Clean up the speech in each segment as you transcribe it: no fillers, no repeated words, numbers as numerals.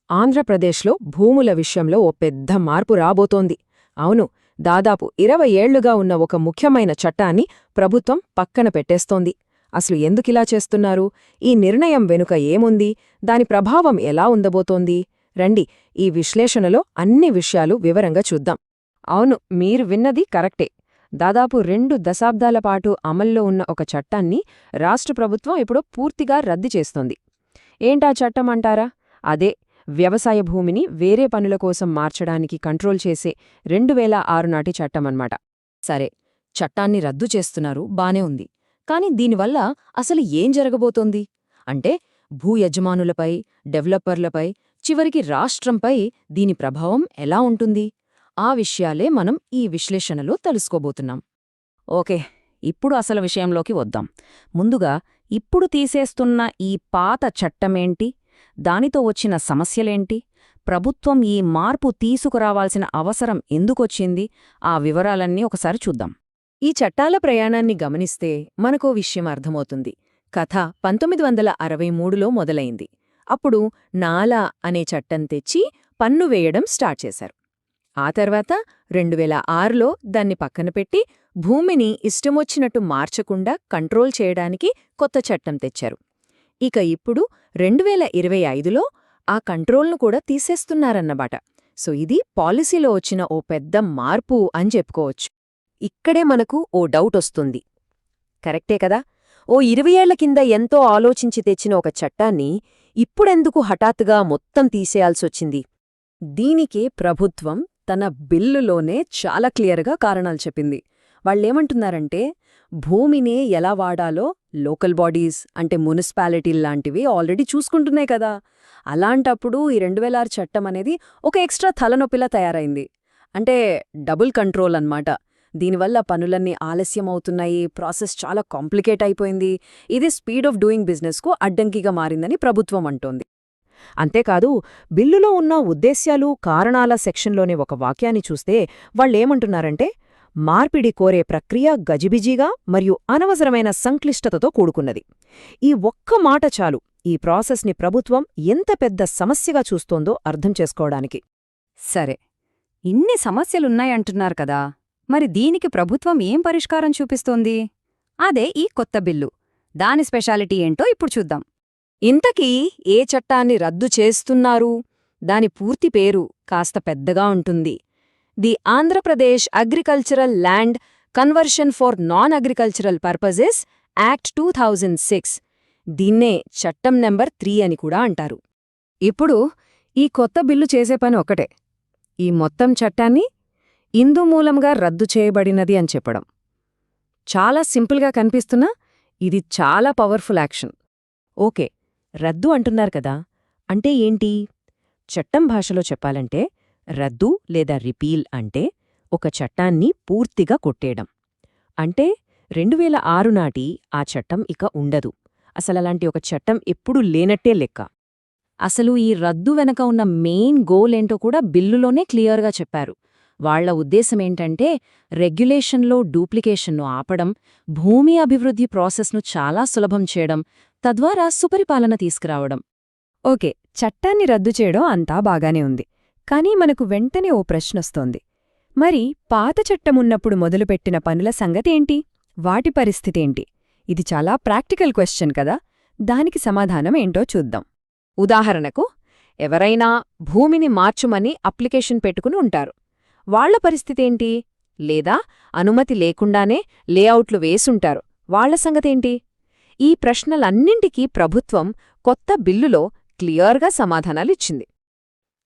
ఆంధ్రప్రదేశ్లో భూముల విషయంలో ఓ పెద్ద మార్పు రాబోతోంది. అవును, దాదాపు 20 ఏళ్లుగా ఉన్న ఒక ముఖ్యమైన చట్టాన్ని ప్రభుత్వం పక్కన పెట్టేస్తోంది. అసలు ఎందుకిలా చేస్తున్నారు? ఈ నిర్ణయం వెనుక ఏముంది? దాని ప్రభావం ఎలా ఉండబోతోంది? రండి, ఈ విశ్లేషణలో అన్ని విషయాలు వివరంగా చూద్దాం. అవును, మీరు విన్నది కరెక్టే. దాదాపు 2 దశాబ్దాల పాటు అమల్లో ఉన్న ఒక చట్టాన్ని రాష్ట్ర ప్రభుత్వం ఇప్పుడు పూర్తిగా రద్దు చేస్తోంది. ఏంటా చట్టమంటారా? అదే, వ్యవసాయ భూమిని వేరే పనుల కోసం మార్చడానికి కంట్రోల్ చేసే 2006 నాటి చట్టమన్నమాట. సరే, చట్టాన్ని రద్దు చేస్తున్నారు, బానే ఉంది. కాని దీనివల్ల అసలు ఏం జరగబోతోంది? అంటే భూ యజమానులపై, డెవలపర్లపై, చివరికి రాష్ట్రంపై దీని ప్రభావం ఎలా ఉంటుంది? ఆ విషయాలే మనం ఈ విశ్లేషణలో తెలుసుకోబోతున్నాం. ఓకే, ఇప్పుడు అసలు విషయంలోకి వద్దాం. ముందుగా ఇప్పుడు తీసేస్తున్న ఈ పాత చట్టమేంటి? దానితో వచ్చిన సమస్యలేంటి? ప్రభుత్వం ఈ మార్పు తీసుకురావాల్సిన అవసరం ఎందుకొచ్చింది? ఆ వివరాలన్నీ ఒకసారి చూద్దాం. ఈ చట్టాల ప్రయాణాన్ని గమనిస్తే మనకో విషయం అర్థమవుతుంది. కథ 1963లో మొదలైంది. అప్పుడు నాలా అనే చట్టం తెచ్చి పన్ను వేయడం స్టార్ట్ చేశారు. ఆ తర్వాత 2006లో దాన్ని పక్కన పెట్టి భూమిని ఇష్టమొచ్చినట్టు మార్చకుండా కంట్రోల్ చేయడానికి కొత్త చట్టం తెచ్చారు. ఇక ఇప్పుడు 2025లో ఆ కంట్రోల్ను కూడా తీసేస్తున్నారన్నమాట. సో ఇది పాలసీలో వచ్చిన ఓ పెద్ద మార్పు అని చెప్పుకోవచ్చు. ఇక్కడే మనకు ఓ డౌటొస్తుంది. కరెక్టే కదా, ఓ 20 ఏళ్ల కింద ఎంతో ఆలోచించి తెచ్చిన ఒక చట్టాన్ని ఇప్పుడెందుకు హఠాత్తుగా మొత్తం తీసేయాల్సొచ్చింది? దీనికే ప్రభుత్వం తన బిల్లులోనే చాలా క్లియర్గా కారణాలు చెప్పింది. వాళ్ళేమంటున్నారంటే, భూమినే ఎలా వాడాలో లోకల్ బాడీస్ అంటే మున్సిపాలిటీల్లాంటివి ఆల్రెడీ చూసుకుంటున్నాయి కదా. అలాంటప్పుడు ఈ 2006 చట్టం అనేది ఒక ఎక్స్ట్రా తలనొప్పిలా తయారైంది. అంటే డబుల్ కంట్రోల్ అన్నమాట. దీనివల్ల పనులన్నీ ఆలస్యమవుతున్నాయి, ప్రాసెస్ చాలా కాంప్లికేట్ అయిపోయింది. ఇది స్పీడ్ ఆఫ్ డూయింగ్ బిజినెస్కు అడ్డంకిగా మారిందని ప్రభుత్వం అంటోంది. అంతేకాదు, బిల్లులో ఉన్న ఉద్దేశ్యాలు, కారణాల సెక్షన్లోనే ఒక వాక్యాన్ని చూస్తే వాళ్ళేమంటున్నారంటే, మార్పిడి కోరే ప్రక్రియ గజిబిజిగా మరియు అనవసరమైన సంక్లిష్టతతో కూడుకున్నది. ఈ ఒక్క మాట చాలు ఈ ప్రాసెస్ని ప్రభుత్వం ఎంత పెద్ద సమస్యగా చూస్తోందో అర్థం చేసుకోవడానికి. సరే, ఇన్ని సమస్యలున్నాయంటున్నారు కదా, మరి దీనికి ప్రభుత్వం ఏం పరిష్కారం చూపిస్తోంది? అదే ఈ కొత్త బిల్లు. దాని స్పెషాలిటీ ఏంటో ఇప్పుడు చూద్దాం. ఇంతకీ ఏ చట్టాన్ని రద్దు చేస్తున్నారు? దాని పూర్తి పేరు కాస్త పెద్దగా ఉంటుంది. The Andhra Pradesh agricultural land conversion for non agricultural purposes act 2006. దీన్నే చట్టం నెంబర్ 3 అని కూడా అంటారు. ఇప్పుడు ఈ కొత్త బిల్లు చేసే పని ఒకటే, ఈ మొత్తం చట్టాన్ని ఇందుమూలంగా రద్దు చేయబడినది అని చెప్పడం. చాలా సింపుల్గా కనిపిస్తున్నా ఇది చాలా పవర్ఫుల్ యాక్షన్. ఓకే, రద్దు అంటున్నారు కదా, అంటే ఏంటి? చట్టం భాషలో చెప్పాలంటే రద్దు లేదా రిపీల్ అంటే ఒక చట్టాన్ని పూర్తిగా కొట్టేయడం. అంటే 2006 నాటి ఆ చట్టం ఇక ఉండదు. అసలలాంటి ఒక చట్టం ఎప్పుడూ లేనట్టే లెక్క. అసలు ఈ రద్దు వెనక ఉన్న మెయిన్ గోల్ ఏంటో కూడా బిల్లులోనే క్లియర్గా చెప్పారు. వాళ్ల ఉద్దేశమేంటంటే రెగ్యులేషన్లో డూప్లికేషన్ను ఆపడం, భూమి అభివృద్ధి ప్రాసెస్ను చాలా సులభం చేయడం, తద్వారా సుపరిపాలన తీసుకురావడం. ఓకే, చట్టాన్ని రద్దు చేయడం అంతా బాగానే ఉంది. కానీ మనకు వెంటనే ఓ ప్రశ్నొస్తోంది. మరి పాత చట్టమున్నప్పుడు మొదలుపెట్టిన పనుల సంగతేంటి? వాటి పరిస్థితేంటి? ఇది చాలా ప్రాక్టికల్ క్వశ్చన్ కదా. దానికి సమాధానం ఏంటో చూద్దాం. ఉదాహరణకు, ఎవరైనా భూమిని మార్చుమని అప్లికేషన్ పెట్టుకుని ఉంటారు. వాళ్ల పరిస్థితేంటి? లేదా అనుమతి లేకుండానే లేఅవుట్లు వేసుంటారు. వాళ్ల సంగతేంటి? ఈ ప్రశ్నలన్నింటికీ ప్రభుత్వం కొత్త బిల్లులో క్లియర్గా సమాధానాలిచ్చింది.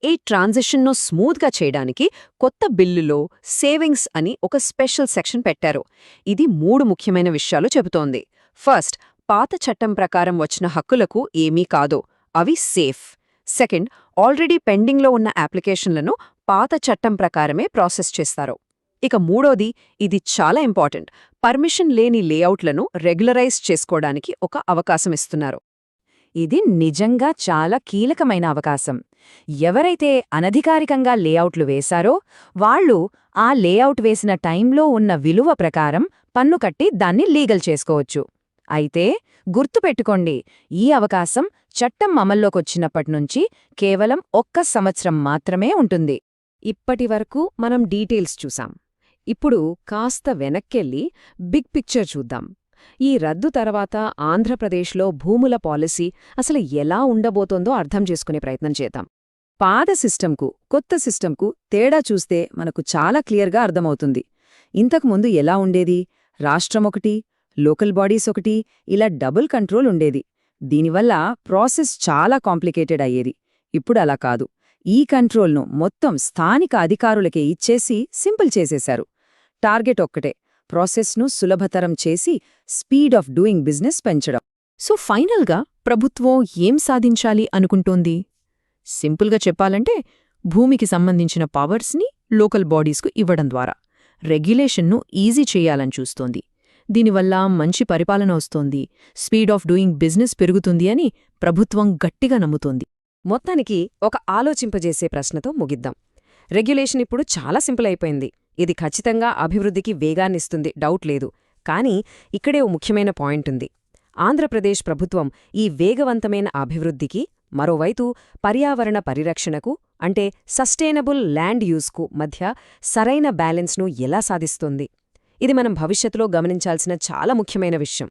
ఈ ట్రాన్సిషన్ను స్మూత్గా చేయడానికి కొత్త బిల్లులో సేవింగ్స్ అని ఒక స్పెషల్ సెక్షన్ పెట్టారు. ఇది 3 ముఖ్యమైన విషయాలు చెబుతోంది. ఫస్ట్, పాత చట్టం ప్రకారం వచ్చిన హక్కులకు ఏమీ కాదో, అవి సేఫ్. సెకండ్, ఆల్రెడీ పెండింగ్లో ఉన్న అప్లికేషన్లను పాత చట్టం ప్రకారమే ప్రాసెస్ చేస్తారు. ఇక మూడోది, ఇది చాలా ఇంపార్టెంట్, పర్మిషన్ లేని లేఅవుట్లను రెగ్యులరైజ్ చేసుకోవడానికి ఒక అవకాశమిస్తున్నారు. ఇది నిజంగా చాలా కీలకమైన అవకాశం. ఎవరైతే అనధికారికంగా లేఅవుట్లు వేశారో వాళ్లు ఆ లేఅవుట్ వేసిన టైంలో ఉన్న విలువ ప్రకారం పన్ను కట్టి దాన్ని లీగల్ చేసుకోవచ్చు. అయితే గుర్తుపెట్టుకోండి, ఈ అవకాశం చట్టం అమల్లోకొచ్చినప్పటినుంచి కేవలం 1 సంవత్సరం మాత్రమే ఉంటుంది. ఇప్పటివరకు మనం డీటెయిల్స్ చూసాం. ఇప్పుడు కాస్త వెనక్కెళ్ళి బిగ్ పిక్చర్ చూద్దాం. ఈ రద్దు తర్వాత ఆంధ్రప్రదేశ్లో భూముల పాలసీ అసలు ఎలా ఉండబోతోందో అర్థం చేసుకునే ప్రయత్నం చేద్దాం. పాత సిస్టంకు కొత్త సిస్టంకు తేడా చూస్తే మనకు చాలా క్లియర్గా అర్థమవుతుంది. ఇంతకుముందు ఎలా ఉండేది? రాష్ట్రమొకటి, లోకల్ బాడీస్ ఒకటి, ఇలా డబుల్ కంట్రోల్ ఉండేది. దీనివల్ల ప్రాసెస్ చాలా కాంప్లికేటెడ్ అయ్యేది. ఇప్పుడు అలా కాదు. ఈ కంట్రోల్ను మొత్తం స్థానిక అధికారులకే ఇచ్చేసి సింపుల్ చేసేశారు. టార్గెట్ ఒక్కటే, ప్రాసెస్ను సులభతరం చేసి స్పీడ్ ఆఫ్ డూయింగ్ బిజినెస్ పెంచడం. సో ఫైనల్గా ప్రభుత్వం ఏం సాధించాలి అనుకుంటోంది? సింపుల్గా చెప్పాలంటే భూమికి సంబంధించిన పవర్స్ని లోకల్ బాడీస్కు ఇవ్వడం ద్వారా రెగ్యులేషన్ను ఈజీ చేయాలని చూస్తోంది. దీనివల్ల మంచి పరిపాలన వస్తోంది, స్పీడ్ ఆఫ్ డూయింగ్ బిజినెస్ పెరుగుతుంది అని ప్రభుత్వం గట్టిగా నమ్ముతోంది. మొత్తానికి ఒక ఆలోచింపజేసే ప్రశ్నతో ముగిద్దాం. రెగ్యులేషన్ ఇప్పుడు చాలా సింపుల్ అయిపోయింది. ఇది ఖచ్చితంగా అభివృద్ధికి వేగాన్నిస్తుంది, డౌట్ లేదు. కానీ ఇక్కడే ఓ ముఖ్యమైన పాయింట్ ఉంది. ఆంధ్రప్రదేశ్ ప్రభుత్వం ఈ వేగవంతమైన అభివృద్ధికి, మరోవైపు పర్యావరణ పరిరక్షణకు అంటే సస్టైనబుల్ ల్యాండ్ యూజ్కు మధ్య సరైన బ్యాలెన్స్ను ఎలా సాధిస్తోంది? ఇది మనం భవిష్యత్తులో గమనించాల్సిన చాలా ముఖ్యమైన విషయం.